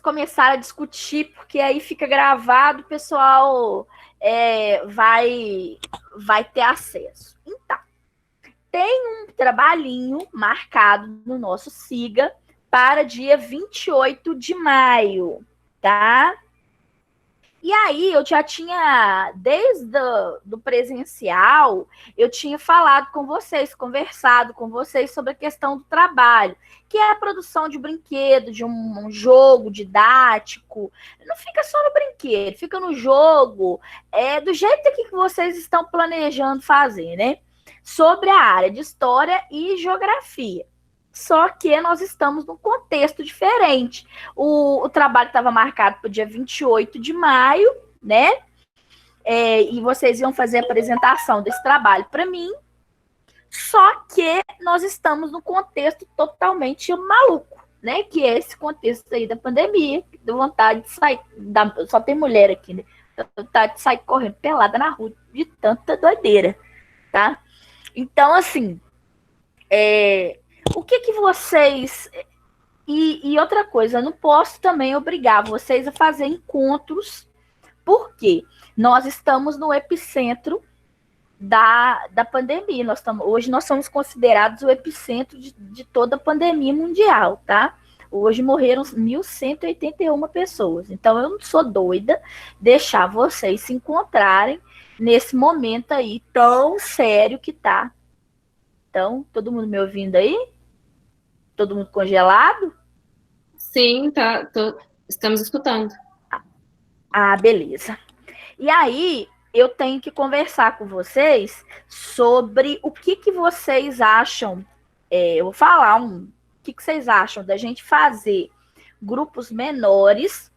começarem a discutir, porque aí fica gravado, o pessoal vai ter acesso. Então, tem um trabalhinho marcado no nosso Siga para dia 28 de maio, tá? E aí, eu já tinha, desde do presencial, eu tinha falado com vocês, conversado com vocês sobre a questão do trabalho, que é a produção de brinquedo, de um jogo didático. Não fica só no brinquedo, fica no jogo, do jeito que vocês estão planejando fazer, né? Sobre a área de história e geografia. Só que nós estamos num contexto diferente. O trabalho estava marcado para o dia 28 de maio, né? E vocês iam fazer a apresentação desse trabalho para mim. Só que nós estamos num contexto totalmente maluco, né? Que é esse contexto aí da pandemia, que deu vontade de sair. Só tem mulher aqui, né? Deu vontade de sair correndo pelada na rua de tanta doideira, tá? Então, assim, o que vocês... E outra coisa, eu não posso também obrigar vocês a fazer encontros, porque nós estamos no epicentro da pandemia. Hoje nós somos considerados o epicentro de toda a pandemia mundial, tá? Hoje morreram 1.181 pessoas. Então, eu não sou doida deixar vocês se encontrarem nesse momento aí tão sério que tá. Então, todo mundo me ouvindo aí? Todo mundo congelado? Sim, tá, estamos escutando. Ah, beleza. E aí, eu tenho que conversar com vocês sobre o que vocês acham. Eu vou falar o que vocês acham da gente fazer grupos menores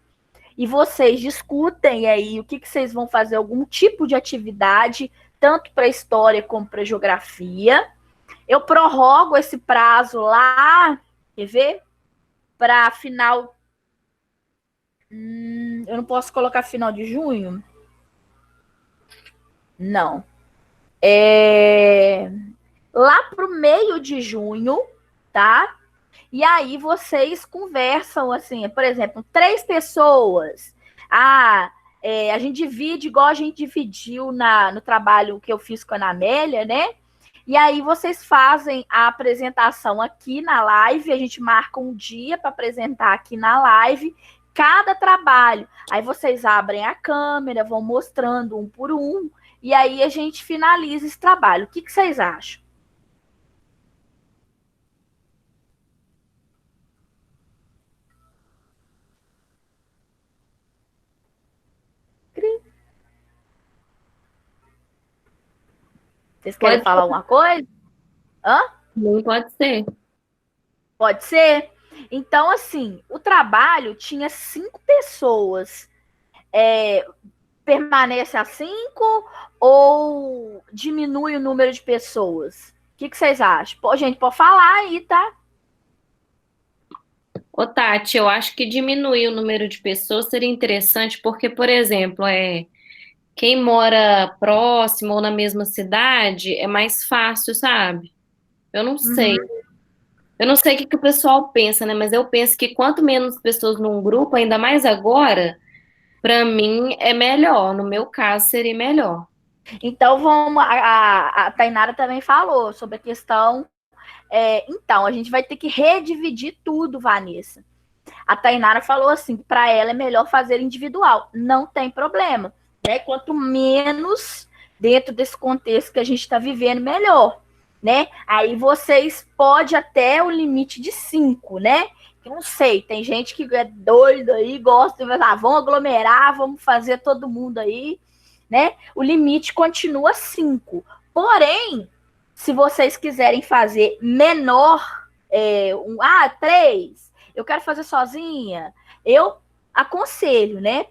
e vocês discutem aí o que vocês vão fazer, algum tipo de atividade, tanto para história como para geografia. Eu prorrogo esse prazo lá, quer ver? Para final. Eu não posso colocar final de junho? Não. Lá pro meio de junho, tá? E aí vocês conversam, assim, por exemplo, 3 pessoas. A gente divide igual a gente dividiu no trabalho que eu fiz com a Ana Amélia, né? E aí vocês fazem a apresentação aqui na live, a gente marca um dia para apresentar aqui na live cada trabalho. Aí vocês abrem a câmera, vão mostrando um por um, e aí a gente finaliza esse trabalho. O que vocês acham? Vocês querem Pode, falar alguma coisa? Hã? não pode ser. Pode ser? Então, assim, o trabalho tinha 5 pessoas. Permanece a 5 ou diminui o número de pessoas? O que vocês acham? Gente, pode falar aí, tá? Ô, Tati, eu acho que diminuir o número de pessoas seria interessante, porque, por exemplo, quem mora próximo ou na mesma cidade é mais fácil, sabe? Eu não sei. Uhum. Eu não sei o que que o pessoal pensa, né? Mas eu penso que quanto menos pessoas num grupo, ainda mais agora, pra mim é melhor. No meu caso, seria melhor. Então, a Tainara também falou sobre a questão. Então, a gente vai ter que redividir tudo, Vanessa. A Tainara falou assim, que para ela é melhor fazer individual. Não tem problema, né? Quanto menos dentro desse contexto que a gente está vivendo, melhor, né? Aí vocês pode até o limite de 5, né? Eu não sei, tem gente que é doido aí, gosta de vamos aglomerar, vamos fazer todo mundo aí, né? O limite continua 5. Porém, se vocês quiserem fazer menor, 3, eu quero fazer sozinha, eu aconselho, né?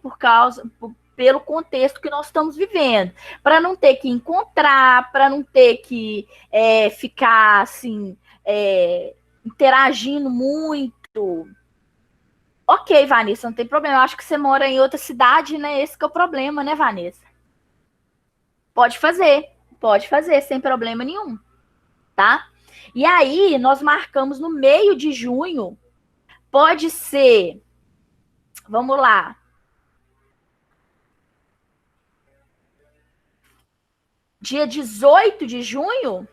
Pelo contexto que nós estamos vivendo, para não ter que encontrar, para não ter que ficar assim interagindo muito. Ok, Vanessa, não tem problema. Eu acho que você mora em outra cidade, né? Esse que é o problema, né, Vanessa? Pode fazer, sem problema nenhum, tá? E aí, nós marcamos no meio de junho, pode ser Vamos lá. Dia 18 de junho?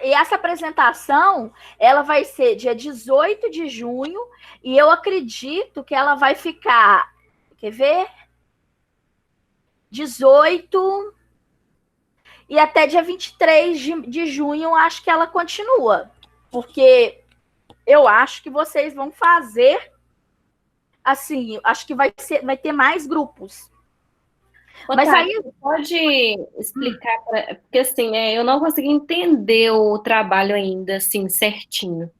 E essa apresentação, ela vai ser dia 18 de junho, e eu acredito que ela vai ficar, quer ver? 18 e até dia 23 de junho, eu acho que ela continua, porque eu acho que vocês vão fazer, assim, acho que vai ter mais grupos. Mas aí você pode explicar, porque assim, eu não consegui entender o trabalho ainda, assim, certinho.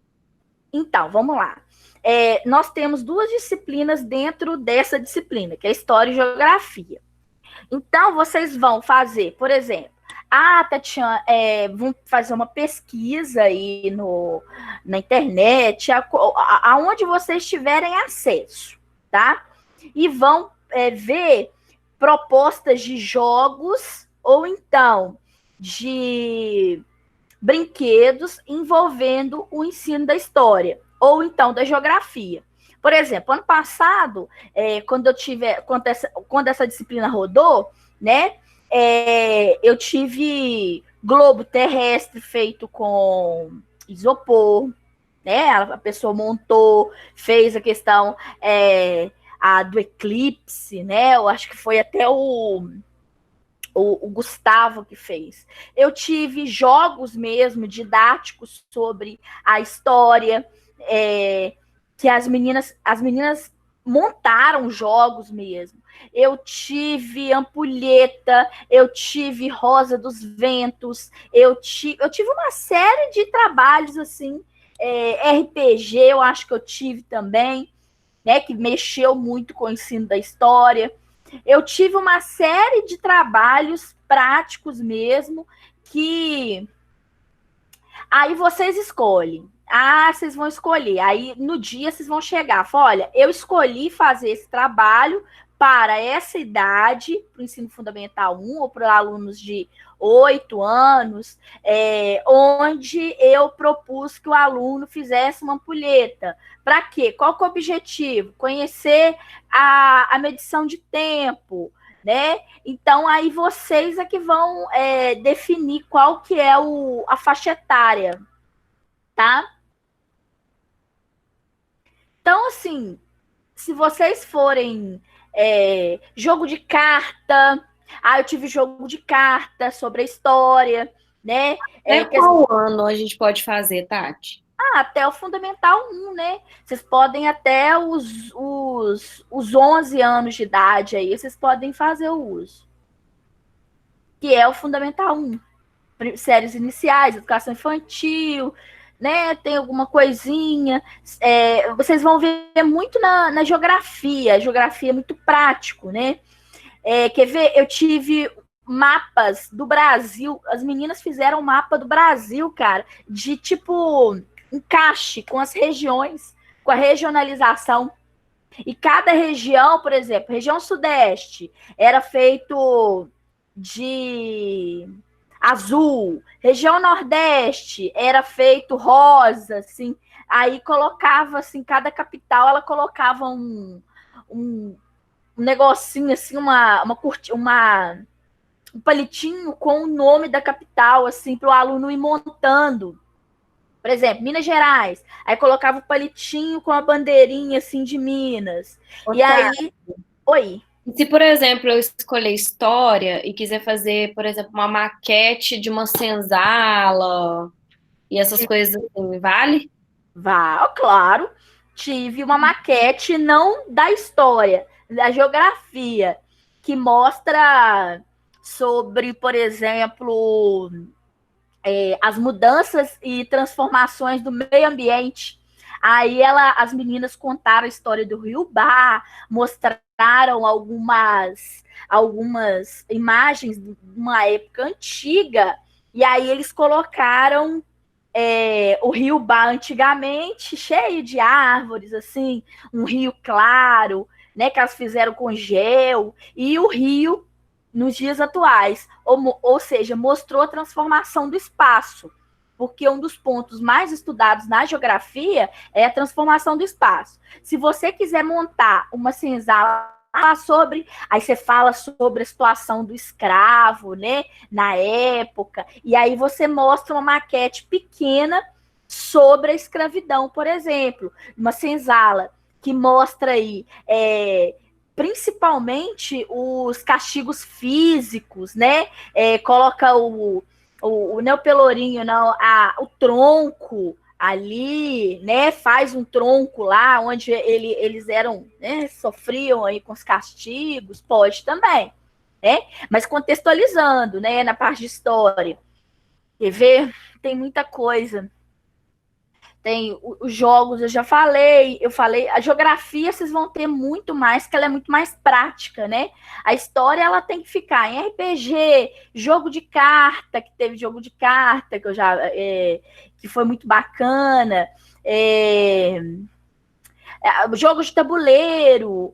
Então, vamos lá. Nós temos duas disciplinas dentro dessa disciplina, que é História e Geografia. Então, vocês vão fazer, por exemplo, Tatiana, vão fazer uma pesquisa aí na internet, aonde vocês tiverem acesso, tá? E vão ver propostas de jogos ou então de brinquedos envolvendo o ensino da história ou então da geografia. Por exemplo, ano passado, quando essa disciplina rodou, né, eu tive globo terrestre feito com isopor, né? A pessoa montou, fez a questão do eclipse, né? Eu acho que foi até o Gustavo que fez. Eu tive jogos mesmo didáticos sobre a história, que as meninas montaram jogos mesmo. Eu tive Ampulheta, eu tive Rosa dos Ventos, eu tive uma série de trabalhos assim, RPG, eu acho que eu tive também, né, que mexeu muito com o ensino da história. Eu tive uma série de trabalhos práticos mesmo, que aí vocês escolhem. Vocês vão escolher. Aí no dia vocês vão chegar. Fala, olha, eu escolhi fazer esse trabalho para essa idade, para o ensino fundamental 1, ou para alunos de 8 anos, onde eu propus que o aluno fizesse uma ampulheta. Para quê? Qual que é o objetivo? Conhecer a medição de tempo, né? Então, aí vocês é que vão definir qual que é a faixa etária, tá? Então, assim, se vocês forem jogo de carta, eu tive jogo de carta sobre a história, né? Qual ano a gente pode fazer, Tati? Até o Fundamental 1, né? Vocês podem até os 11 anos de idade aí, vocês podem fazer o uso. Que é o Fundamental 1. Séries iniciais, educação infantil, né? Tem alguma coisinha. Vocês vão ver muito na geografia. A geografia é muito prático, né? Quer ver? Eu tive mapas do Brasil. As meninas fizeram um mapa do Brasil, cara, de tipo encaixe com as regiões, com a regionalização. E cada região, por exemplo, região sudeste era feito de azul, região nordeste era feito rosa, assim. Aí colocava assim, cada capital ela colocava um negocinho assim, um palitinho com o nome da capital, assim, para o aluno ir montando. Por exemplo, Minas Gerais. Aí colocava o palitinho com a bandeirinha assim de Minas. E aí, oi. Se, por exemplo, eu escolher história e quiser fazer, por exemplo, uma maquete de uma senzala e essas coisas assim, vale? Claro. Tive uma maquete não da história, da geografia, que mostra sobre, por exemplo, as mudanças e transformações do meio ambiente. Aí as meninas contaram a história do Rio Bar, mostraram algumas imagens de uma época antiga, e aí eles colocaram o Rio Bar antigamente, cheio de árvores, assim, um rio claro, né, que elas fizeram com gel, e o rio nos dias atuais, ou seja, mostrou a transformação do espaço. porque um dos pontos mais estudados na geografia é a transformação do espaço. Se você quiser montar uma senzala sobre, aí você fala sobre a situação do escravo, né, na época, e aí você mostra uma maquete pequena sobre a escravidão, por exemplo, uma senzala que mostra aí principalmente os castigos físicos, né? Coloca o Neopelourinho, não, o tronco ali, né? Faz um tronco lá onde eles eram, né? Sofriam aí com os castigos, pode também, né? Mas contextualizando, né? Na parte de história. Quer ver? Tem muita coisa. Tem os jogos, eu falei, a geografia vocês vão ter muito mais, que ela é muito mais prática, né? A história, ela tem que ficar em RPG, jogo de carta, que teve jogo de carta, que eu já, que foi muito bacana, jogos de tabuleiro,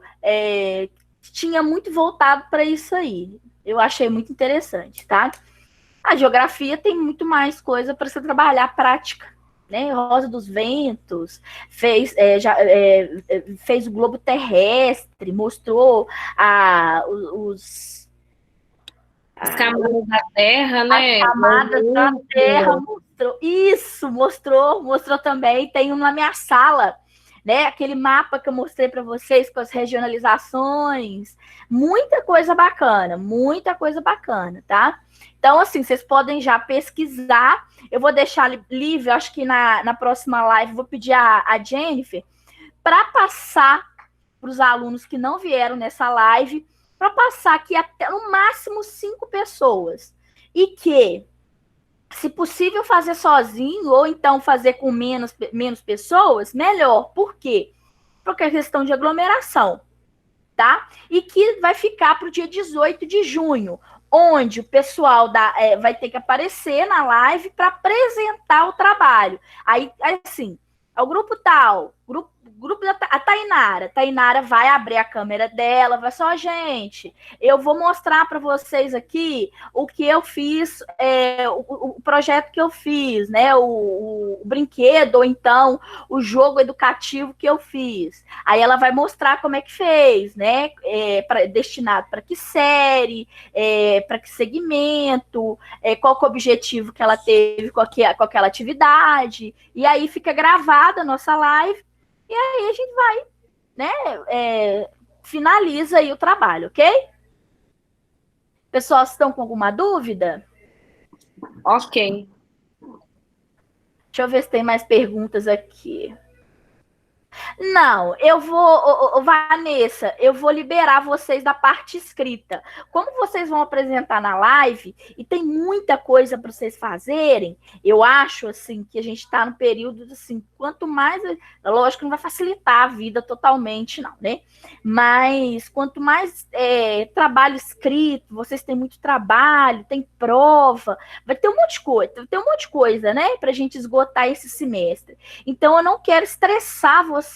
tinha muito voltado para isso aí. Eu achei muito interessante, tá? A geografia tem muito mais coisa para você trabalhar prática, né? Rosa dos Ventos fez o globo terrestre, mostrou as camadas da Terra, né? As camadas da Terra, mostrou também. Tem um na minha sala, né? Aquele mapa que eu mostrei para vocês com as regionalizações, muita coisa bacana, tá? Então, assim, vocês podem já pesquisar. Eu vou deixar livre, acho que na próxima live, vou pedir a Jennifer para passar para os alunos que não vieram nessa live, para passar aqui até no máximo 5 pessoas. E que, se possível, fazer sozinho, ou então fazer com menos pessoas, melhor. Por quê? Porque é questão de aglomeração, tá? E que vai ficar para o dia 18 de junho, onde o pessoal vai ter que aparecer na live para apresentar o trabalho. Aí, assim, é o grupo tal, grupo da Tainara. Tainara vai abrir a câmera dela, vai só, gente, eu vou mostrar para vocês aqui o que eu fiz, o projeto que eu fiz, né? O brinquedo, ou então o jogo educativo que eu fiz. Aí ela vai mostrar como é que fez, né? Destinado para que série, para que segmento, qual que é o objetivo que ela teve com aquela atividade. E aí fica gravada a nossa live. E aí a gente vai, né, finaliza aí o trabalho, ok? Pessoal, estão com alguma dúvida? Ok. Deixa eu ver se tem mais perguntas aqui. Não, eu vou, Vanessa, eu vou liberar vocês da parte escrita. Como vocês vão apresentar na live e tem muita coisa para vocês fazerem, eu acho assim que a gente está no período assim, quanto mais, lógico que não vai facilitar a vida totalmente, não, né? Mas quanto mais trabalho escrito, vocês têm muito trabalho, tem prova, vai ter um monte de coisa, né? Para a gente esgotar esse semestre. Então eu não quero estressar vocês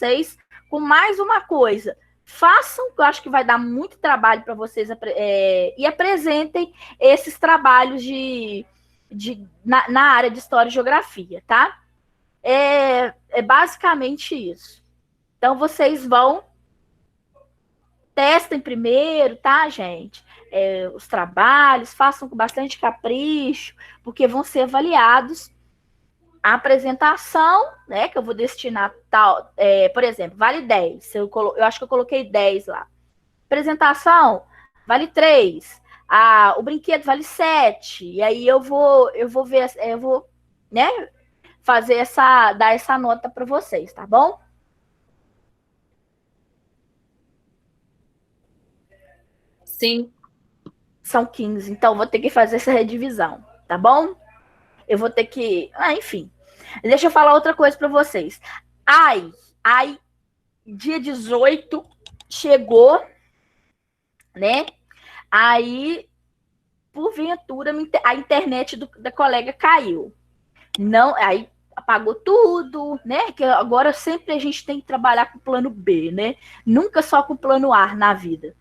com mais uma coisa. Façam, que eu acho que vai dar muito trabalho para vocês, e apresentem esses trabalhos na área de História e Geografia, tá? É basicamente isso. Então, vocês testem primeiro, tá, gente? Os trabalhos, façam com bastante capricho, porque vão ser avaliados. A apresentação, né, que eu vou destinar tal, por exemplo, vale 10. Eu acho que eu coloquei 10 lá. Apresentação, vale 3. O brinquedo vale 7. E aí eu vou ver, né, dar essa nota para vocês, tá bom? Sim. São 15, então vou ter que fazer essa redivisão, tá bom? Eu vou ter que... enfim. Deixa eu falar outra coisa para vocês. Dia 18 chegou, né? Aí, porventura, a internet da colega caiu. Não, aí apagou tudo, né? Que agora sempre a gente tem que trabalhar com o plano B, né? Nunca só com o plano A na vida.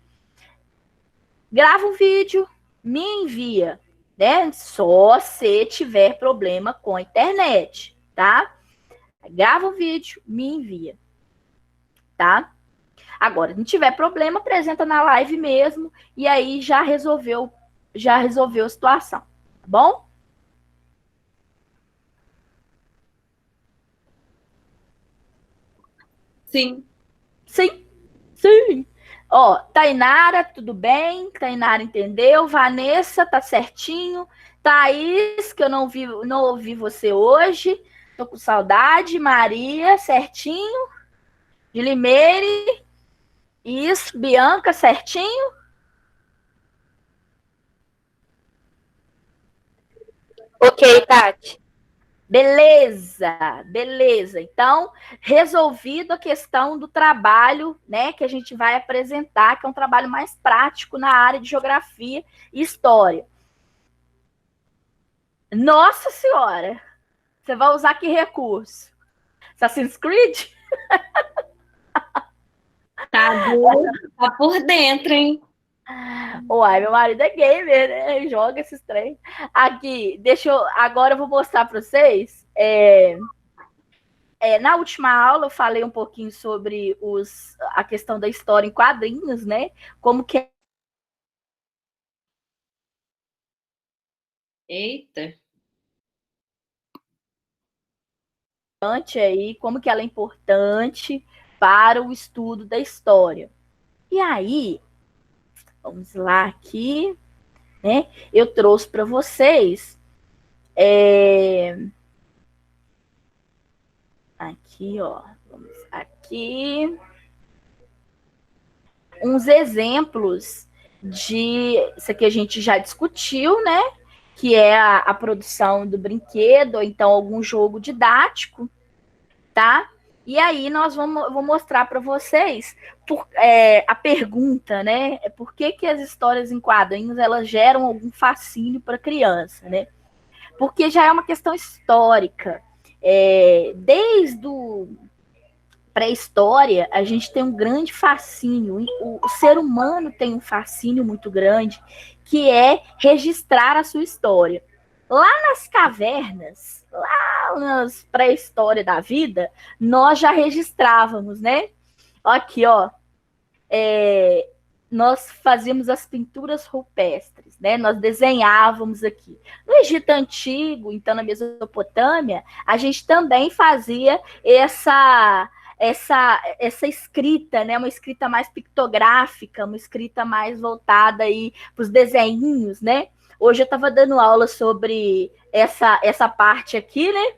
Grava um vídeo, me envia, né? Só se tiver problema com a internet, tá? Grava o vídeo, me envia, tá? Agora, se não tiver problema, apresenta na live mesmo e aí já resolveu a situação, tá bom? Sim. Sim, sim. Ó, Tainara, tudo bem? Tainara entendeu? Vanessa, tá certinho. Thaís, que eu não ouvi você hoje. Tô com saudade. Maria, certinho. De Limeire, isso. Bianca, certinho. Ok, Tati. Beleza, beleza. Então, resolvido a questão do trabalho, né, que a gente vai apresentar, que é um trabalho mais prático na área de geografia e história. Nossa Senhora! Você vai usar que recurso? Assassin's Creed? Tá, tá por dentro, hein? Uai, meu marido é gamer, né? Ele joga esses trem. Aqui, agora eu vou mostrar para vocês. Na última aula eu falei um pouquinho sobre a questão da história em quadrinhos, né? Como que Eita. aí, como que ela é importante para o estudo da história. E aí, vamos lá aqui, né? Eu trouxe para vocês aqui, ó, vamos aqui uns exemplos de isso aqui a gente já discutiu, né? Que é a produção do brinquedo, ou então algum jogo didático, tá? E aí vou mostrar para vocês a pergunta, né? É por que as histórias em quadrinhos elas geram algum fascínio para criança, né? Porque já é uma questão histórica. Desde o pré-história, a gente tem um grande fascínio. O ser humano tem um fascínio muito grande, que é registrar a sua história. Lá nas cavernas, lá nas pré-história da vida, nós já registrávamos, né? Aqui, ó. Nós fazíamos as pinturas rupestres, né? Nós desenhávamos aqui. No Egito Antigo, então na Mesopotâmia, a gente também fazia essa escrita, né? Uma escrita mais pictográfica, uma escrita mais voltada aí para os desenhinhos, né? Hoje eu estava dando aula sobre essa parte aqui, né?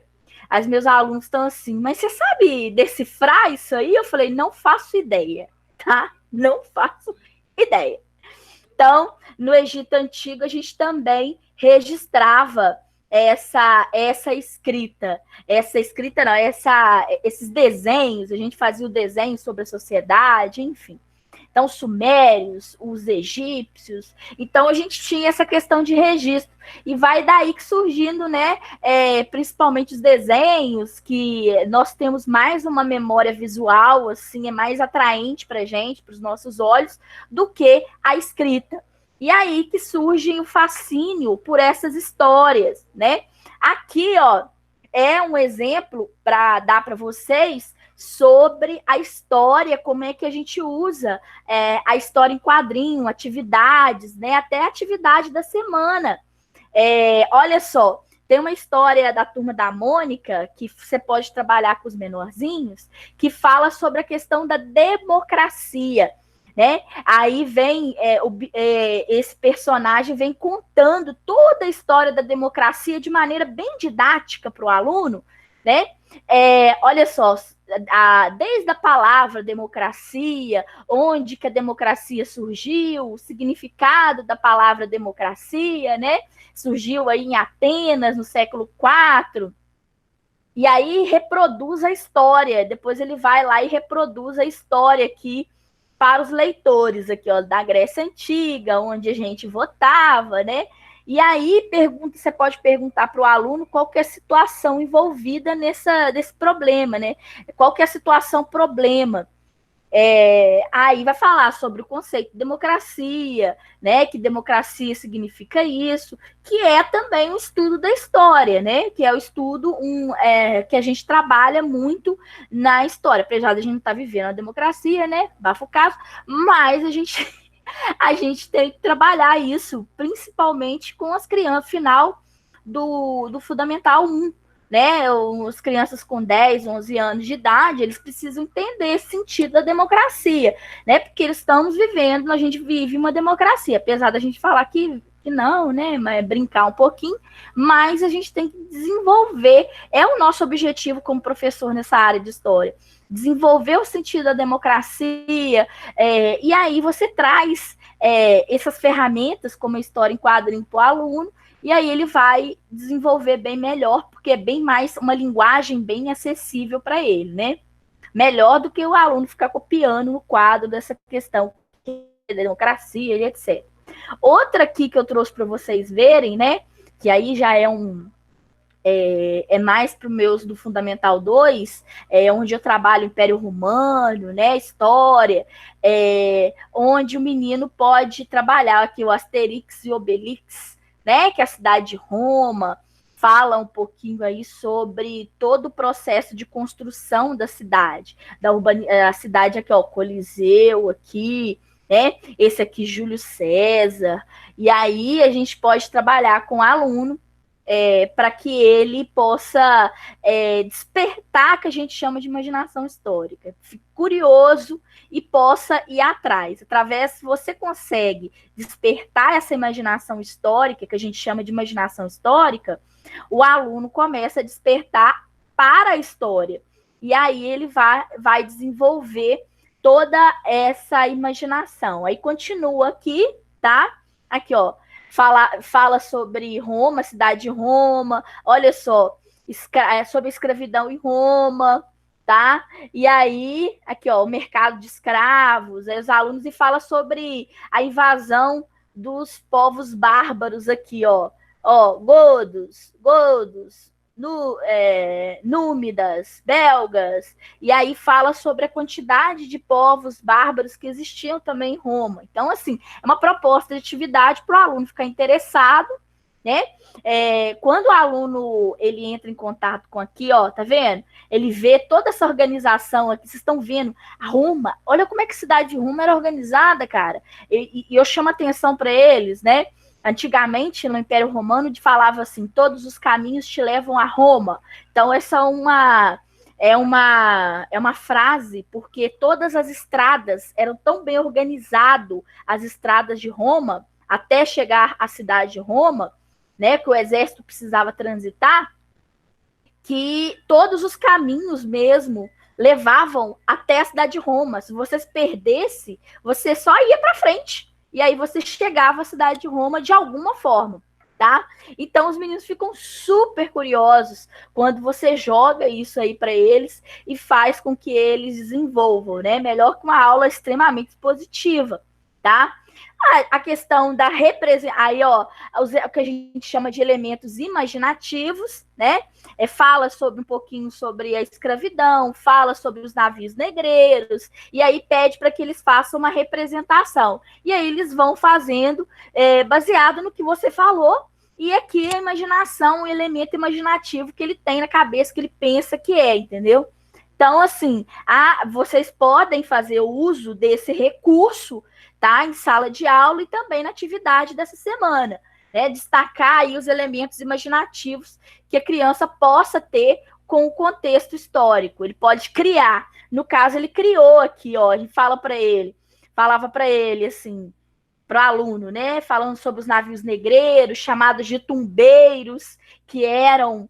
Os meus alunos estão assim, mas você sabe decifrar isso aí? Eu falei, não faço ideia, tá? Não faço ideia. Então, no Egito Antigo, a gente também registrava essa escrita. Essa escrita não, esses desenhos, a gente fazia o desenho sobre a sociedade, enfim. Então, os sumérios, os egípcios. Então, a gente tinha essa questão de registro. E vai daí que surgindo, né? Principalmente os desenhos, que nós temos mais uma memória visual, assim, é mais atraente para a gente, para os nossos olhos, do que a escrita. E aí que surge o fascínio por essas histórias, né? Aqui, ó, é um exemplo para dar para vocês sobre a história, como é que a gente usa a história em quadrinho, atividades, né? Até a atividade da semana. Olha só, tem uma história da Turma da Mônica, que você pode trabalhar com os menorzinhos, que fala sobre a questão da democracia, né? Aí vem esse personagem vem contando toda a história da democracia de maneira bem didática para o aluno, né? Olha só, desde a palavra democracia, onde que a democracia surgiu, o significado da palavra democracia, né? Surgiu aí em Atenas, no século IV, e aí reproduz a história. Depois ele vai lá e reproduz a história aqui para os leitores, aqui, ó, da Grécia Antiga, onde a gente votava, né? E aí você pode perguntar para o aluno qual que é a situação envolvida nesse problema, né? Qual que é a situação problema? Aí vai falar sobre o conceito de democracia, né? Que democracia significa isso, que é também um estudo da história, né? Que é o estudo que a gente trabalha muito na história, apesar de a gente não estar vivendo a democracia, né? Bafo caso, mas a gente tem que trabalhar isso, principalmente com as crianças, final do Fundamental 1, né? As crianças com 10, 11 anos de idade, eles precisam entender esse sentido da democracia, né? Porque eles estamos vivendo, a gente vive uma democracia, apesar da gente falar que não, né? Mas brincar um pouquinho, mas a gente tem que desenvolver, é o nosso objetivo como professor nessa área de história, desenvolver o sentido da democracia, e aí você traz essas ferramentas, como a história em quadrinho para o aluno, e aí ele vai desenvolver bem melhor, porque é bem mais uma linguagem bem acessível para ele, né? Melhor do que o aluno ficar copiando no quadro dessa questão de democracia e etc. Outra aqui que eu trouxe para vocês verem, né? Que aí já é mais para os meus do Fundamental 2, onde eu trabalho Império Romano, né, história, onde o menino pode trabalhar aqui o Asterix e Obelix, né, que é a cidade de Roma, fala um pouquinho aí sobre todo o processo de construção da cidade, a cidade aqui, ó, Coliseu aqui, né, esse aqui Júlio César, e aí a gente pode trabalhar com o aluno para que ele possa despertar, que a gente chama de imaginação histórica, fique curioso e possa ir atrás. Através, se você consegue despertar essa imaginação histórica, que a gente chama de imaginação histórica, o aluno começa a despertar para a história. E aí ele vai desenvolver toda essa imaginação. Aí continua aqui, tá? Aqui, ó. Fala sobre Roma, cidade de Roma, olha só, sobre a escravidão em Roma, tá? E aí, aqui, ó, o mercado de escravos, aí os alunos, e fala sobre a invasão dos povos bárbaros aqui, ó, godos, númidas, belgas, e aí fala sobre a quantidade de povos bárbaros que existiam também em Roma. Então, assim, é uma proposta de atividade para o aluno ficar interessado, né? Quando o aluno ele entra em contato com aqui, ó, tá vendo? Ele vê toda essa organização aqui, vocês estão vendo, a Roma, olha como é que a cidade de Roma era organizada, cara. E eu chamo atenção para eles, né? Antigamente, no Império Romano, falava assim, todos os caminhos te levam a Roma. Então, essa é uma frase, porque todas as estradas eram tão bem organizadas, as estradas de Roma, até chegar à cidade de Roma, né, que o exército precisava transitar, que todos os caminhos mesmo levavam até a cidade de Roma. Se você se perdesse, você só ia para frente. E aí você chegava à cidade de Roma de alguma forma, tá? Então os meninos ficam super curiosos quando você joga isso aí para eles e faz com que eles desenvolvam, né? Melhor que uma aula extremamente positiva, tá? A questão da representação, aí, ó, o que a gente chama de elementos imaginativos, né? Fala um pouquinho sobre a escravidão, fala sobre os navios negreiros, e aí pede para que eles façam uma representação. E aí eles vão fazendo, baseado no que você falou, e aqui a imaginação, o elemento imaginativo que ele tem na cabeça, que ele pensa que entendeu? Então, assim, vocês podem fazer uso desse recurso, tá? Em sala de aula e também na atividade dessa semana, né? Destacar aí os elementos imaginativos que a criança possa ter com o contexto histórico. Ele pode criar. No caso, ele criou aqui, ó, a gente falava para ele assim, para o aluno, né? Falando sobre os navios negreiros, chamados de tumbeiros, que eram,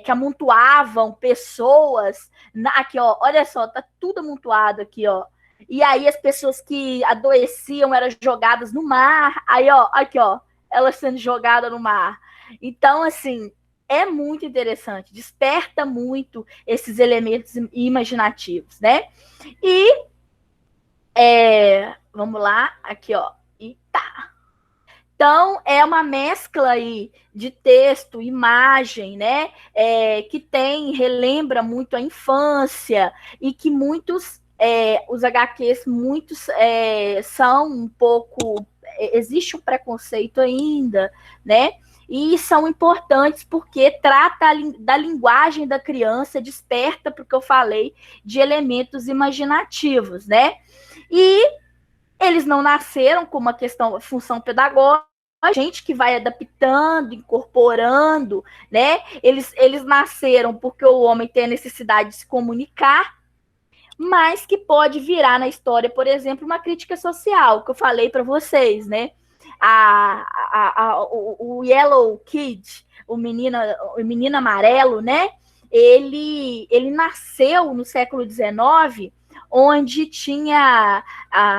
que amontoavam pessoas. Aqui, ó, olha só, tá tudo amontoado aqui, ó. E aí as pessoas que adoeciam eram jogadas no mar. Aí, ó, aqui, ó, elas sendo jogadas no mar. Então, assim, é muito interessante. Desperta muito esses elementos imaginativos, né? E, vamos lá, aqui, ó. E tá. Então, é uma mescla aí de texto, imagem, né? Que relembra muito a infância e que muitos os HQs muitos são um pouco... Existe um preconceito ainda, né? E são importantes porque trata da linguagem da criança, desperta, porque eu falei, de elementos imaginativos, né? E eles não nasceram com uma função pedagógica, a gente que vai adaptando, incorporando, né? Eles nasceram porque o homem tem a necessidade de se comunicar, mas que pode virar na história, por exemplo, uma crítica social, que eu falei para vocês, né? O Yellow Kid, o menino amarelo, né? Ele nasceu no século XIX, onde tinha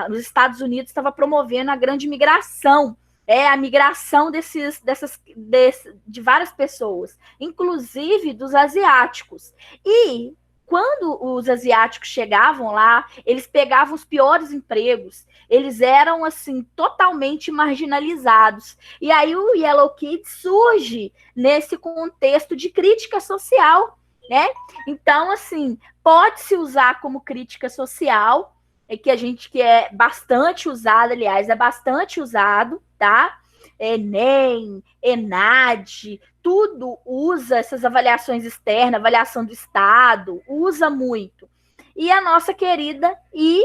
nos Estados Unidos estava promovendo a grande migração, a migração de várias pessoas, inclusive dos asiáticos. E quando os asiáticos chegavam lá, eles pegavam os piores empregos, eles eram, assim, totalmente marginalizados. E aí o Yellow Kid surge nesse contexto de crítica social, né? Então, assim, pode-se usar como crítica social, que é bastante usado, aliás, é bastante usado, tá? Enem, ENAD, tudo usa essas avaliações externas, avaliação do Estado, usa muito. E a nossa querida e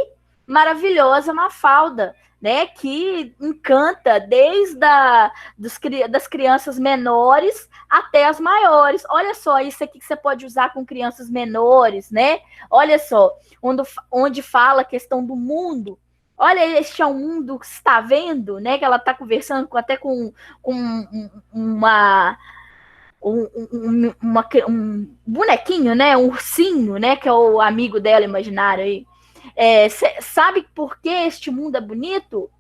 maravilhosa Mafalda, né, que encanta desde das crianças menores até as maiores. Olha só, isso aqui que você pode usar com crianças menores, né? Olha só, onde fala a questão do mundo. Olha, este é um mundo que você está vendo, né? Que ela está conversando até com um bonequinho, né? Um ursinho, né? Que é o amigo dela imaginário aí. Sabe por que este mundo é bonito?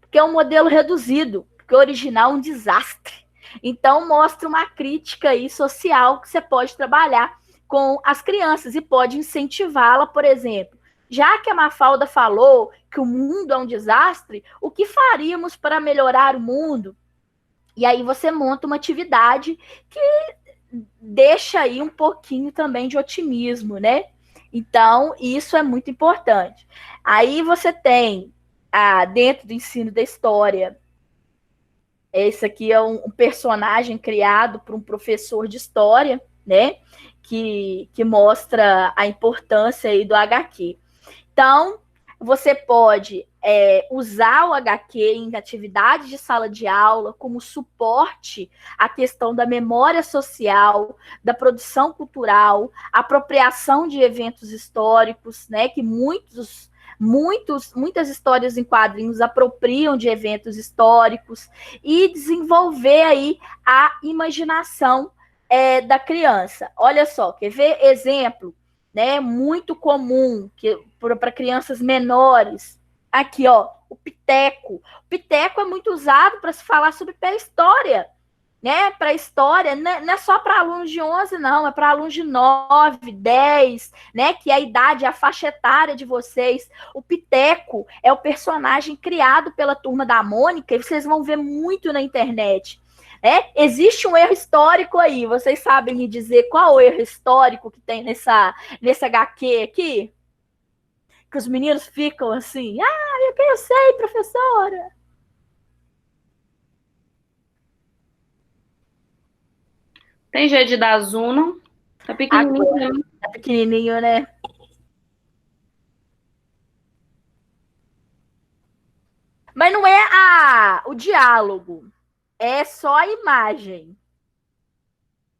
Porque é um modelo reduzido, porque o original é um desastre. Então mostra uma crítica aí social que você pode trabalhar com as crianças e pode incentivá-la, por exemplo. Já que a Mafalda falou que o mundo é um desastre, o que faríamos para melhorar o mundo? E aí você monta uma atividade que deixa aí um pouquinho também de otimismo, né? Então, isso é muito importante. Aí você tem, dentro do ensino da história, esse aqui é um personagem criado por um professor de história, né? Que mostra a importância aí do HQ. Então, você pode usar o HQ em atividades de sala de aula como suporte à questão da memória social, da produção cultural, apropriação de eventos históricos, né, que muitas histórias em quadrinhos apropriam de eventos históricos e desenvolver aí a imaginação da criança. Olha só, quer ver exemplo? Né, muito comum para crianças menores. Aqui, ó, o Piteco. O Piteco é muito usado para se falar sobre pré-história, né? Pré-história não é só para alunos de 11, não, é para alunos de 9, 10, né? Que é a idade, a faixa etária de vocês. O Piteco é o personagem criado pela Turma da Mônica e vocês vão ver muito na internet. Existe um erro histórico aí. Vocês sabem me dizer qual o erro histórico que tem nesse HQ aqui? Que os meninos ficam assim, eu sei, professora. Tem jeito de dar zoom, não? Tá pequenininho, Agora, tá pequenininho, né? Mas não é o diálogo. É só a imagem.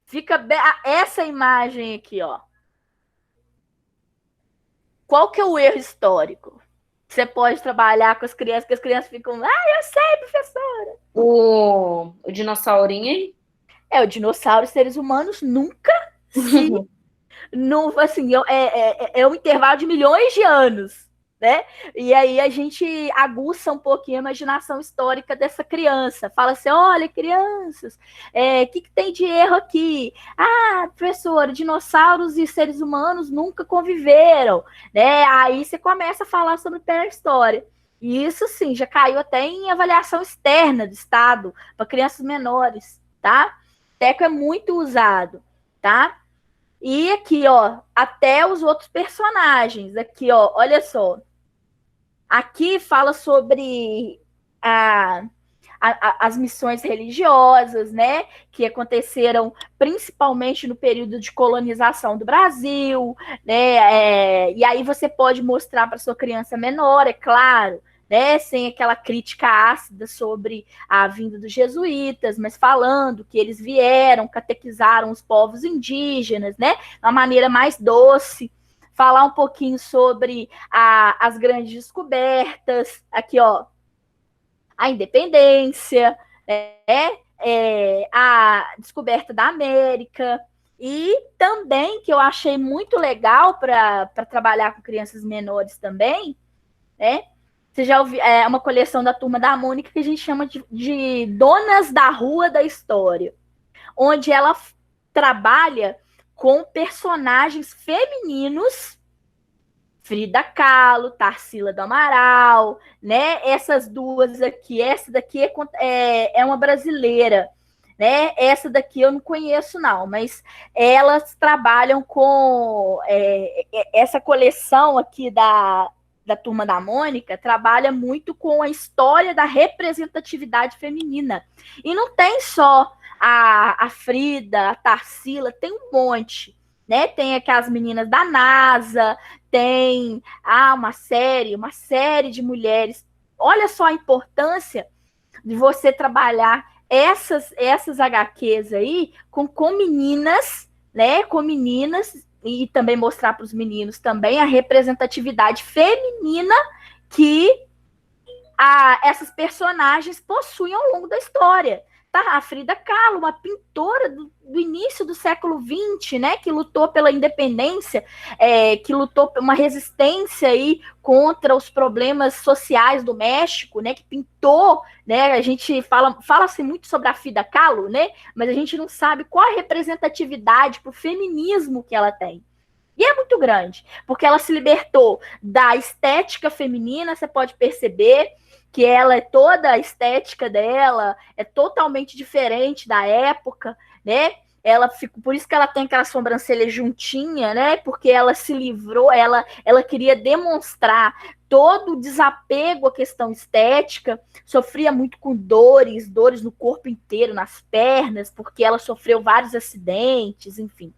Fica essa imagem aqui, ó. Qual que é o erro histórico? Você pode trabalhar com as crianças, que as crianças ficam, eu sei, professora. O dinossaurinho aí? O dinossauro, os seres humanos nunca se... não, assim, é um intervalo de milhões de anos, né? E aí a gente aguça um pouquinho a imaginação histórica dessa criança. Fala assim, olha, crianças, que tem de erro aqui? Professora, dinossauros e seres humanos nunca conviveram, né? Aí você começa a falar sobre pré-história. E isso, sim, já caiu até em avaliação externa do Estado para crianças menores, tá? Teco é muito usado, tá? E aqui, ó, até os outros personagens. Aqui, ó, olha só. Aqui fala sobre a, as missões religiosas, né, que aconteceram principalmente no período de colonização do Brasil, né, e aí você pode mostrar para sua criança menor, é claro, né, sem aquela crítica ácida sobre a vinda dos jesuítas, mas falando que eles vieram, catequizaram os povos indígenas, né, de uma maneira mais doce, falar um pouquinho sobre as grandes descobertas, aqui, ó, a independência, a descoberta da América, e também, que eu achei muito legal para trabalhar com crianças menores também, né? Você já ouviu, é uma coleção da Turma da Mônica que a gente chama de Donas da Rua da História, onde ela trabalha com personagens femininos, Frida Kahlo, Tarsila do Amaral, né? Essas duas aqui, essa daqui é uma brasileira, né? Essa daqui eu não conheço, não, mas elas trabalham com essa coleção aqui da Turma da Mônica, trabalha muito com a história da representatividade feminina. E não tem só a Frida, a Tarsila, tem um monte. Né? Tem aquelas meninas da NASA, tem uma série de mulheres. Olha só a importância de você trabalhar essas HQs aí com meninas, né? Com meninas, e também mostrar para os meninos também a representatividade feminina que essas personagens possuem ao longo da história. Tá? A Frida Kahlo, uma pintora do início do século XX, né, que lutou pela independência, que lutou por uma resistência aí contra os problemas sociais do México, né, que pintou, né, a gente fala-se muito sobre a Frida Kahlo, né, mas a gente não sabe qual a representatividade para o feminismo que ela tem. E é muito grande, porque ela se libertou da estética feminina, você pode perceber que ela é toda a estética dela, é totalmente diferente da época, né? Ela fica, por isso que ela tem aquela sobrancelha juntinha, né? Porque ela se livrou, ela queria demonstrar todo o desapego à questão estética, sofria muito com dores no corpo inteiro, nas pernas, porque ela sofreu vários acidentes, enfim.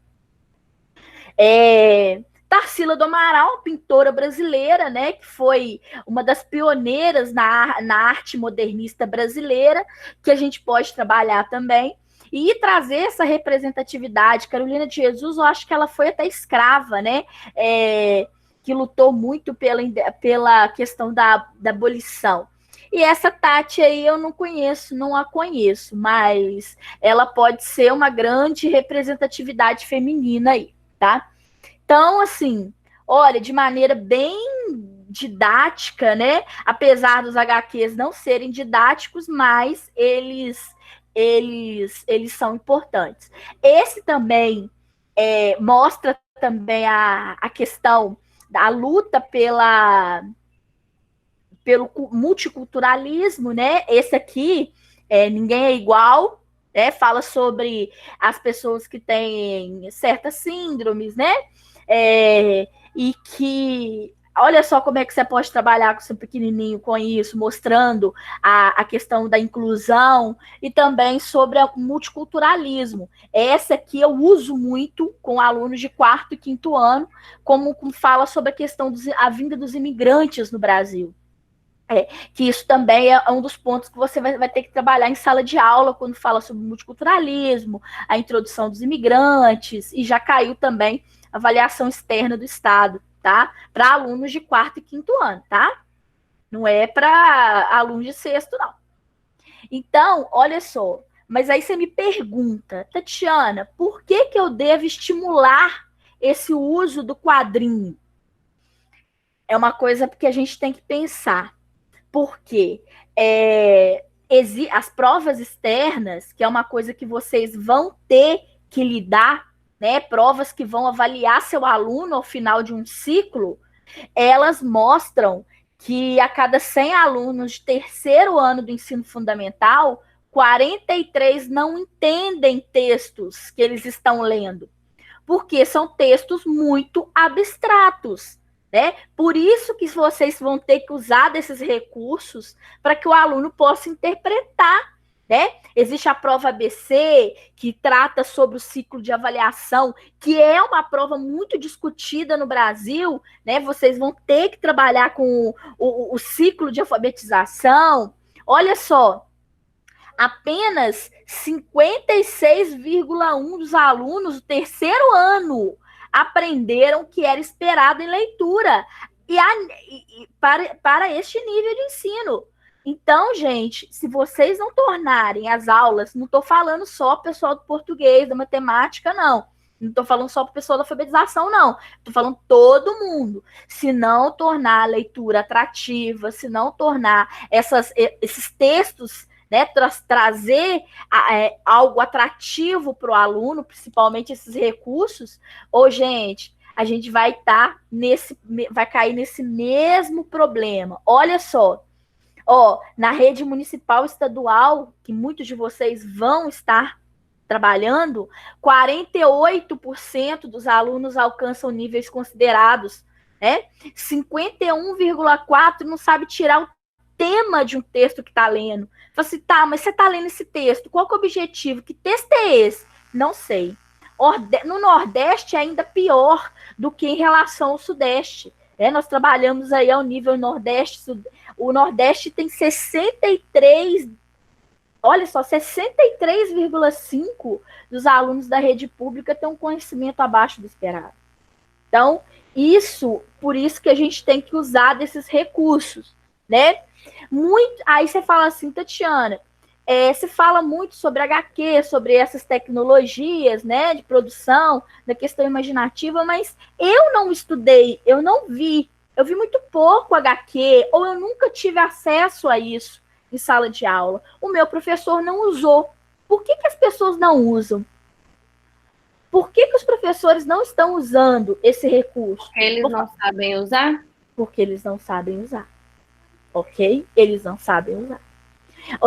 Tarsila do Amaral, pintora brasileira, né, que foi uma das pioneiras na arte modernista brasileira, que a gente pode trabalhar também, e trazer essa representatividade. Carolina de Jesus, eu acho que ela foi até escrava, né, que lutou muito pela questão da abolição. E essa Tati aí eu não a conheço, mas ela pode ser uma grande representatividade feminina aí, tá? Então, assim, olha, de maneira bem didática, né? Apesar dos HQs não serem didáticos, mas eles são importantes. Esse também mostra também a questão da luta pelo multiculturalismo, né? Esse aqui, Ninguém é Igual, fala sobre as pessoas que têm certas síndromes, né? E que olha só como é que você pode trabalhar com seu pequenininho com isso, mostrando a questão da inclusão e também sobre o multiculturalismo. Essa aqui eu uso muito com alunos de 4º e 5º ano, como fala sobre a questão da vinda dos imigrantes no Brasil. Que isso também é um dos pontos que você vai ter que trabalhar em sala de aula quando fala sobre multiculturalismo, a introdução dos imigrantes, e já caiu também a avaliação externa do Estado, tá? Para alunos de 4º e 5º ano, tá? Não é para alunos de 6º, não. Então, olha só, mas aí você me pergunta, Tatiana, por que eu devo estimular esse uso do quadrinho? É uma coisa que a gente tem que pensar. Porque as provas externas, que é uma coisa que vocês vão ter que lidar, né? Provas que vão avaliar seu aluno ao final de um ciclo, elas mostram que a cada 100 alunos de 3º ano do ensino fundamental, 43 não entendem textos que eles estão lendo. porque são textos muito abstratos, né? Por isso que vocês vão ter que usar desses recursos para que o aluno possa interpretar, né? Existe a prova ABC, que trata sobre o ciclo de avaliação, que é uma prova muito discutida no Brasil, né? Vocês vão ter que trabalhar com o ciclo de alfabetização. Olha só, apenas 56,1% dos alunos do terceiro ano aprenderam o que era esperado em leitura para este nível de ensino. Então, gente, se vocês não tornarem as aulas, não estou falando só para o pessoal do português, da matemática, não. Não estou falando só para o pessoal da alfabetização, não. Estou falando todo mundo. Se não tornar a leitura atrativa, se não tornar esses textos, né, trazer algo atrativo para o aluno, principalmente esses recursos, gente, a gente vai cair nesse mesmo problema. Olha só, na rede municipal estadual, que muitos de vocês vão estar trabalhando, 48% dos alunos alcançam níveis considerados, né? 51,4% não sabe tirar o tema de um texto que está lendo. Fala assim, tá, mas você está lendo esse texto, qual que é o objetivo? Que texto é esse? Não sei. No Nordeste é ainda pior do que em relação ao Sudeste. Nós trabalhamos aí ao nível Nordeste. O Nordeste tem 63,5% dos alunos da rede pública têm um conhecimento abaixo do esperado. Então, por isso que a gente tem que usar desses recursos, né? Aí você fala assim, Tatiana, se fala muito sobre HQ, sobre essas tecnologias, né, de produção, da questão imaginativa, mas eu não estudei, eu não vi, eu vi muito pouco HQ, ou eu nunca tive acesso a isso em sala de aula. O meu professor não usou. Por que as pessoas não usam? Por que os professores não estão usando esse recurso? Porque eles não sabem usar? Porque eles não sabem usar. Ok? Eles não sabem usar.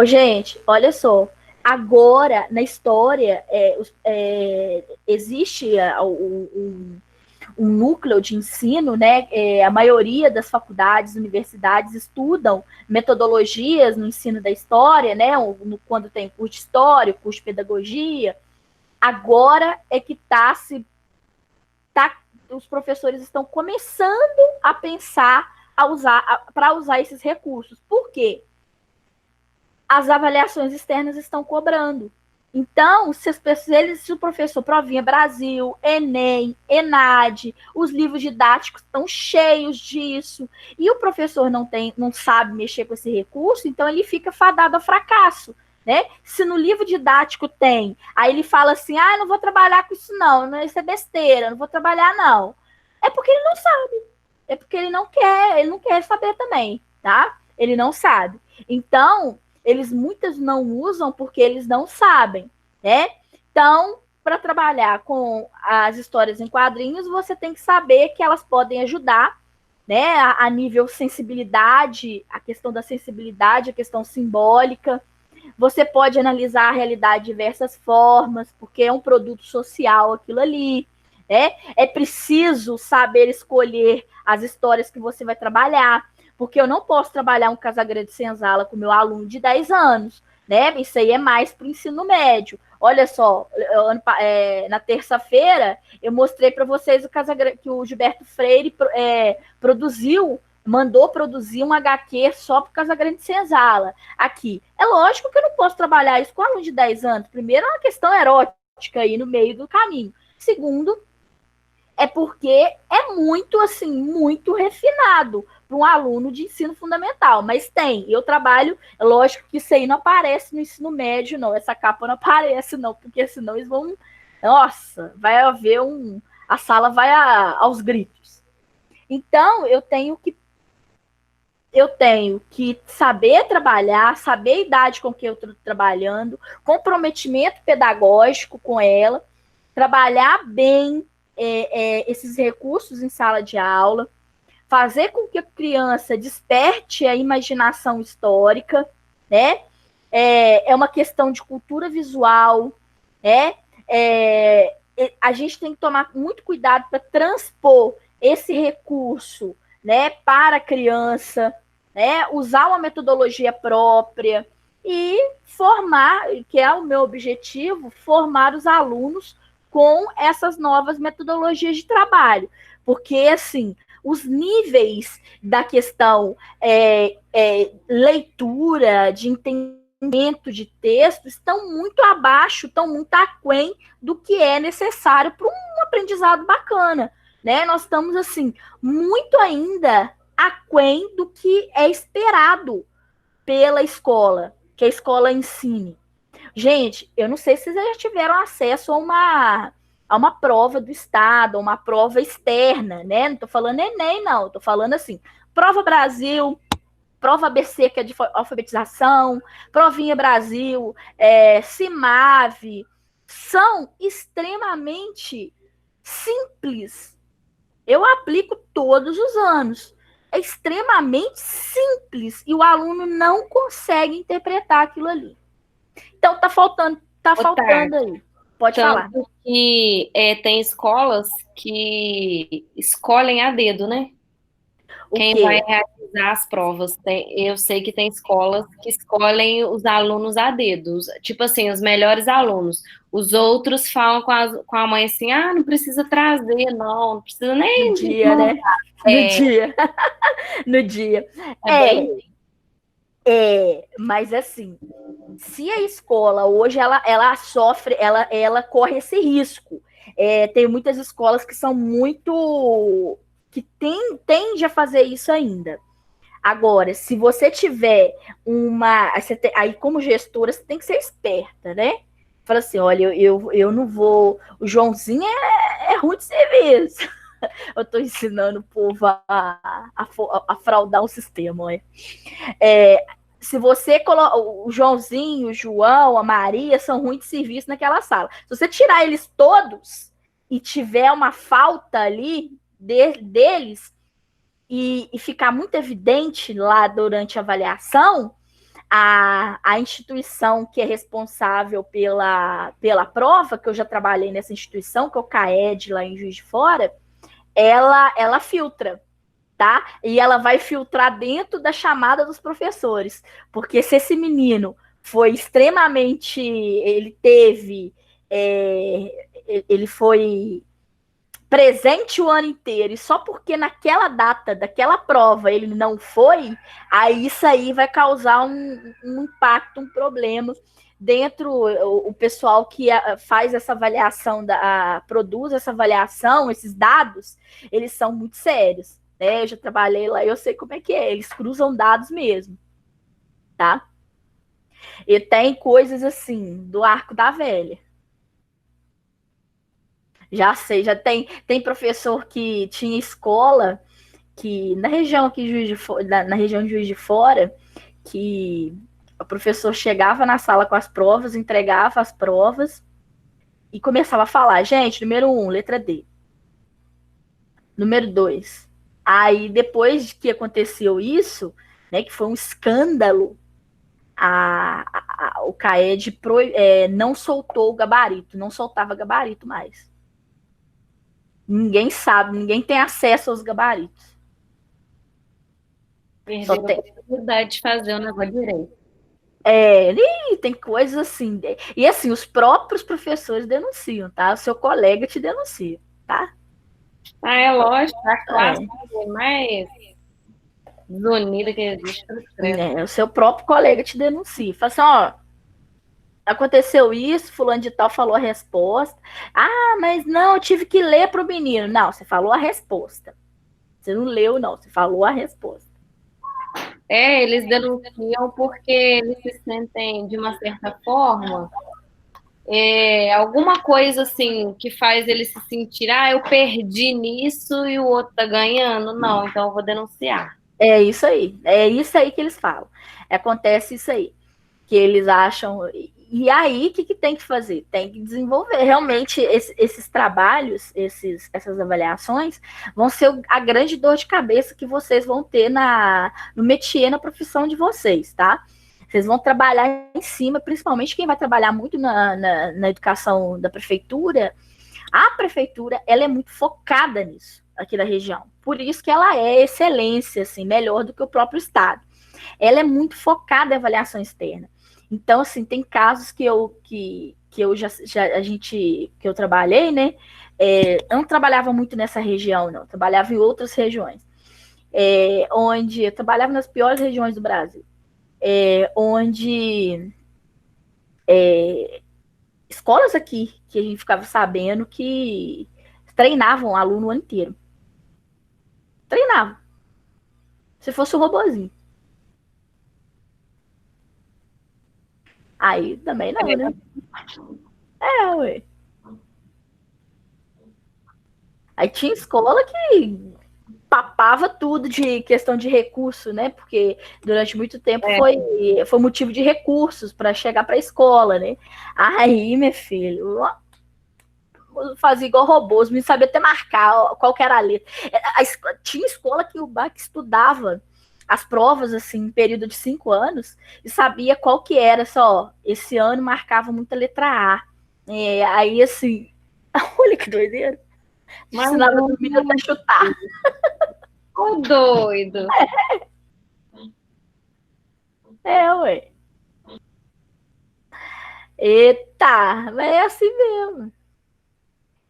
Gente, olha só. Agora, na história, existe um núcleo de ensino, né? A maioria das faculdades, universidades estudam metodologias no ensino da história, né? Quando tem curso de história, curso de pedagogia. Agora é que os professores estão começando a pensar para usar esses recursos. Por quê? As avaliações externas estão cobrando. Então, se o professor Provinha Brasil, Enem, ENAD, os livros didáticos estão cheios disso, e o professor não sabe mexer com esse recurso, então ele fica fadado ao fracasso, né? Se no livro didático tem, aí ele fala assim, não vou trabalhar com isso não, isso é besteira, não vou trabalhar não. É porque ele não sabe, é porque ele não quer saber também, tá? Ele não sabe. Então, muitas não usam porque eles não sabem, né? Então, para trabalhar com as histórias em quadrinhos, você tem que saber que elas podem ajudar, né? A nível sensibilidade, a questão da sensibilidade, a questão simbólica. Você pode analisar a realidade de diversas formas, porque é um produto social aquilo ali, né? É preciso saber escolher as histórias que você vai trabalhar, porque eu não posso trabalhar um Casagrande Senzala com meu aluno de 10 anos, né? Isso aí é mais para o ensino médio. Olha só, na terça-feira eu mostrei para vocês que o Gilberto Freire mandou produzir um HQ só para o Casagrande Senzala. Aqui. É lógico que eu não posso trabalhar isso com um aluno de 10 anos. Primeiro, é uma questão erótica aí no meio do caminho. Segundo, é porque é muito, assim, muito refinado para um aluno de ensino fundamental, mas tem. Eu trabalho, é lógico que isso aí não aparece no ensino médio, não. Essa capa não aparece, não, porque senão eles vão... Nossa, vai haver a sala vai aos gritos. Então, eu tenho que saber trabalhar, saber a idade com que eu estou trabalhando, comprometimento pedagógico com ela, trabalhar bem esses recursos em sala de aula, fazer com que a criança desperte a imaginação histórica, né? É uma questão de cultura visual, né? a gente tem que tomar muito cuidado para transpor esse recurso, né, para a criança, né, usar uma metodologia própria e formar, que é o meu objetivo, formar os alunos com essas novas metodologias de trabalho. Porque, assim, os níveis da questão leitura, de entendimento de texto, estão muito abaixo, estão muito aquém do que é necessário para um aprendizado bacana. Né? Nós estamos, assim, muito ainda aquém do que é esperado pela escola, que a escola ensine. Gente, eu não sei se vocês já tiveram acesso a uma prova do Estado, a uma prova externa, né? Não estou falando Enem, não. Estou falando assim, Prova Brasil, Prova ABC, que é de alfabetização, Provinha Brasil, CIMAV, são extremamente simples. Eu aplico todos os anos. É extremamente simples e o aluno não consegue interpretar aquilo ali. Então tá faltando aí. Pode falar. Que tem escolas que escolhem a dedo, né? Quem vai realizar as provas. Eu sei que tem escolas que escolhem os alunos a dedo. Tipo assim, os melhores alunos. Os outros falam com a mãe assim, não precisa trazer, não precisa nem... No dia, né? No dia. No dia. Mas assim, se a escola hoje ela sofre, ela corre esse risco. Tem muitas escolas que são muito... que tende a fazer isso ainda. Agora, se você tiver aí como gestora, você tem que ser esperta, né? Fala assim, olha, eu não vou... O Joãozinho é ruim de serviço. Eu estou ensinando o povo a fraudar o sistema, olha. Se você coloca o Joãozinho, o João, a Maria, são ruins de serviço naquela sala. Se você tirar eles todos e tiver uma falta ali deles e ficar muito evidente lá durante a avaliação, a instituição que é responsável pela prova, que eu já trabalhei nessa instituição, que é o CAED lá em Juiz de Fora, ela filtra. Tá? E ela vai filtrar dentro da chamada dos professores, porque se esse menino foi extremamente, ele foi presente o ano inteiro, e só porque naquela data daquela prova ele não foi, aí isso aí vai causar um impacto, um problema dentro, o pessoal que faz essa avaliação, produz essa avaliação, esses dados, eles são muito sérios. Eu já trabalhei lá, eu sei como é que é, eles cruzam dados mesmo, tá? E tem coisas assim, do arco da velha. Já sei, já tem professor que tinha escola, que na região aqui na região de Juiz de Fora, que o professor chegava na sala com as provas, entregava as provas e começava a falar, gente, número 1, letra D. Número 2, aí, depois que aconteceu isso, né, que foi um escândalo, o CAED não soltou o gabarito, não soltava gabarito mais. Ninguém sabe, ninguém tem acesso aos gabaritos. Perdeu a oportunidade de fazer o negócio direito. Tem coisas assim. E assim, os próprios professores denunciam, tá? O seu colega te denuncia, tá? É lógico, a classe mais desunida que existe. O seu próprio colega te denuncia. Fala assim, ó, aconteceu isso, fulano de tal falou a resposta. Mas não, eu tive que ler para o menino. Não, você falou a resposta. Você não leu, não, você falou a resposta. Eles denunciam porque eles se sentem, de uma certa forma, alguma coisa assim que faz ele se sentir, eu perdi nisso e o outro tá ganhando. Não, então eu vou denunciar. É isso aí que eles falam. Acontece isso aí, que eles acham. E aí, o que tem que fazer? Tem que desenvolver. Realmente, esses trabalhos, essas avaliações, vão ser a grande dor de cabeça que vocês vão ter no métier, na profissão de vocês, tá? Vocês vão trabalhar em cima, principalmente quem vai trabalhar muito na educação da prefeitura, A prefeitura, ela é muito focada nisso, aqui da região. Por isso que ela é excelência, assim, melhor do que o próprio estado. Ela é muito focada em avaliação externa. Então, assim, tem casos que eu trabalhei, né? Eu não trabalhava muito nessa região, não. Eu trabalhava em outras regiões. Onde eu trabalhava nas piores regiões do Brasil. Onde escolas aqui que a gente ficava sabendo que treinavam o aluno o ano inteiro. Treinavam. Se fosse um robozinho. Aí também não, né? Ué. Aí tinha escola que papava tudo de questão de recurso, né? Porque durante muito tempo foi motivo de recursos para chegar para a escola, né? Aí, meu filho, fazia igual robôs, não sabia até marcar qual que era a letra. Tinha escola que o Bach estudava as provas, assim, em período de 5 anos, e sabia qual que era, só, esse ano marcava muita letra A. Aí, assim, olha que doideira. Ensinava o menino até chutar. Ô, doido. Ué. Eita, mas é assim mesmo.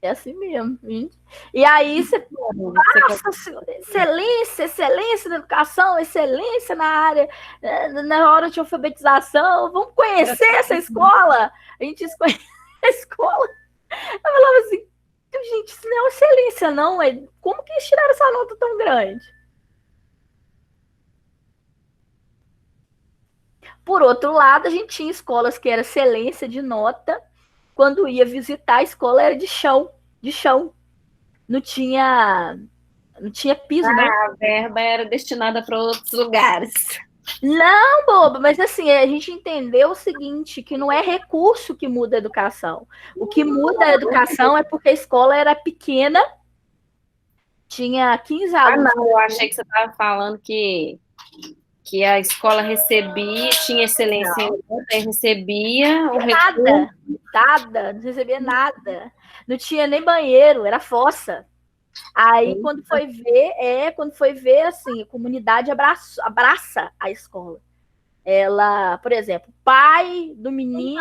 É assim mesmo, gente. E aí você. Nossa senhora, excelência na educação, excelência na área, na hora de alfabetização. Vamos conhecer essa escola. A gente conhece a escola. Eu falava assim, gente, isso não é excelência, não. Como que eles tiraram essa nota tão grande? Por outro lado, a gente tinha escolas que era excelência de nota. Quando ia visitar, a escola era de chão. Não tinha piso, não. A verba era destinada para outros lugares. Não, boba, mas assim, a gente entendeu o seguinte, que não é recurso que muda a educação. O que muda a educação é porque a escola era pequena, tinha 15 alunos. Ah, não, eu achei que você estava falando que a escola recebia, tinha excelência em nota, recebia o recurso. Nada, não recebia nada. Não tinha nem banheiro, era fossa. Aí, quando foi ver, assim, a comunidade abraça a escola. Ela, por exemplo, o pai do menino,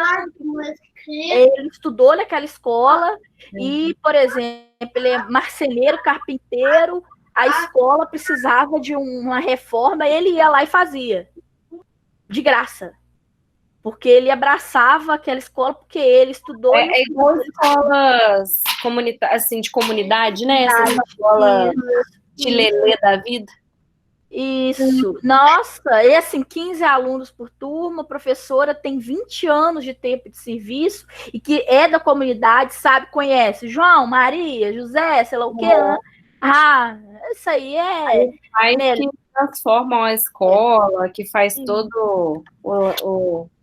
ele estudou naquela escola e, por exemplo, ele é marceneiro, carpinteiro, a escola precisava de uma reforma, ele ia lá e fazia, de graça. Porque ele abraçava aquela escola, porque ele estudou. É igual escolas assim, de comunidade, né? Essa escola Tilelê da vida. Isso. Nossa, e assim, 15 alunos por turma, a professora tem 20 anos de tempo de serviço e que é da comunidade, sabe, conhece João, Maria, José, sei lá o quê. Isso aí é... Aí que transformam a escola, que faz todo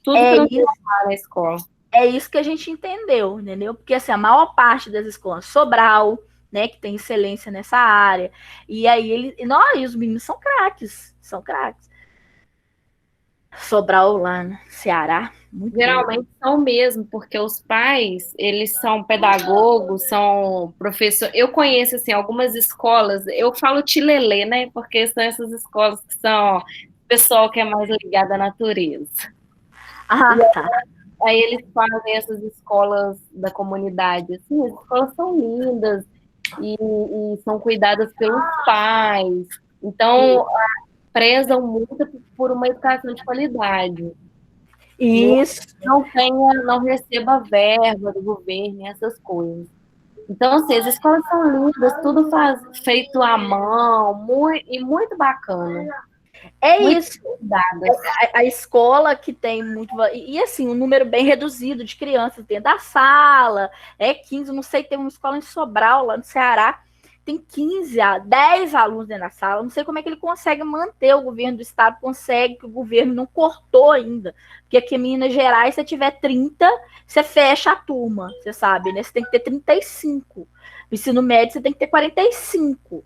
tudo transformar na escola. É isso que a gente entendeu? Porque assim, a maior parte das escolas, Sobral, né, que tem excelência nessa área, e aí os meninos são craques. Sobral lá no Ceará. Geralmente são mesmo, porque os pais, eles são pedagogos, são professores. Eu conheço, assim, algumas escolas, eu falo Tilelê, né, porque são essas escolas que são pessoal que é mais ligado à natureza. Tá. Aí eles fazem essas escolas da comunidade, assim, as escolas são lindas e são cuidadas pelos pais, então prezam muito por uma educação de qualidade. Isso. Não receba verba do governo, essas coisas. Então, assim, as escolas são lindas, tudo feito à mão, muito bacana. Isso. A escola que tem muito... E assim, um número bem reduzido de crianças dentro da sala. 15, não sei, tem uma escola em Sobral, lá no Ceará, tem 10 alunos dentro da sala. Não sei como é que ele consegue manter, o governo do estado consegue, que o governo não cortou ainda. Porque aqui em Minas Gerais, se tiver 30, você fecha a turma, você sabe, né? Você tem que ter 35. Ensino médio, você tem que ter 45.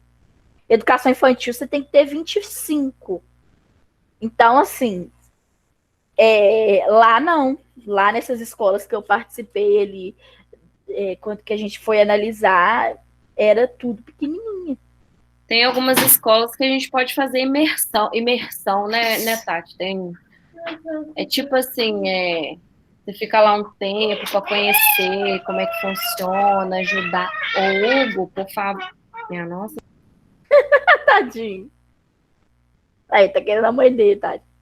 Educação infantil, você tem que ter 25. Então, assim, lá não. Lá nessas escolas que eu participei ali, quando que a gente foi analisar, era tudo pequenininho. Tem algumas escolas que a gente pode fazer imersão, né, Tati? É tipo assim, você fica lá um tempo para conhecer como é que funciona, ajudar. Ô, Hugo, por favor. Minha nossa. Tadinho. Aí, tá querendo a mãe dele, tadinho.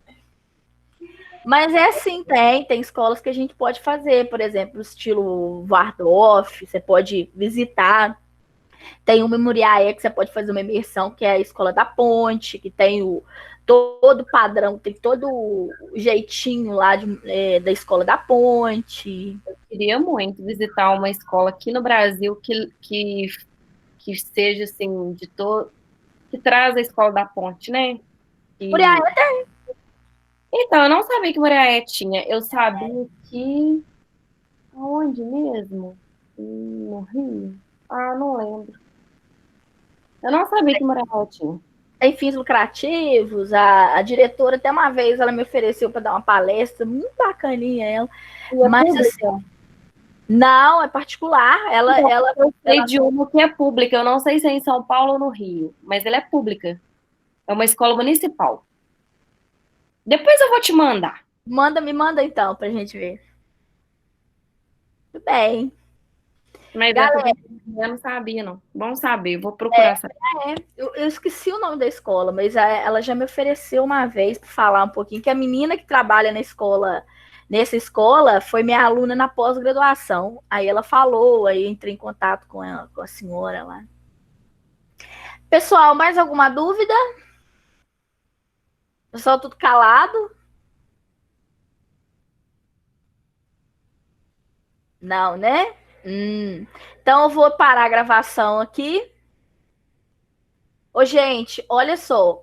Mas é assim, tem escolas que a gente pode fazer, por exemplo, estilo Waldorf, você pode visitar. Tem o Memoriae, que você pode fazer uma imersão, que é a Escola da Ponte, que tem todo o padrão, tem todo o jeitinho lá da Escola da Ponte. Eu queria muito visitar uma escola aqui no Brasil que seja assim, que traz a Escola da Ponte, né? Memoriae tem. Então, eu não sabia que Moriaé tinha. Eu sabia que. Aonde mesmo? No Rio? Ah, não lembro. Eu não sabia que Moriaé tinha. Tem fins lucrativos. A diretora, até uma vez, ela me ofereceu para dar uma palestra, muito bacaninha ela. E é Mas pública? assim, não, é particular. Eu sei de uma que é pública. Eu não sei se é em São Paulo ou no Rio, mas ela é pública. É uma escola municipal. Depois eu vou te mandar. Me manda então, pra gente ver. Tudo bem. Mas Galera, eu não sabia, não. Bom saber, vou procurar saber. eu esqueci o nome da escola, mas ela já me ofereceu uma vez para falar um pouquinho, que a menina que trabalha nessa escola, foi minha aluna na pós-graduação. Aí ela falou, aí eu entrei em contato com a senhora lá. Pessoal, mais alguma dúvida? Pessoal, tudo calado? Não, né? Então eu vou parar a gravação aqui. Ô, gente, olha só.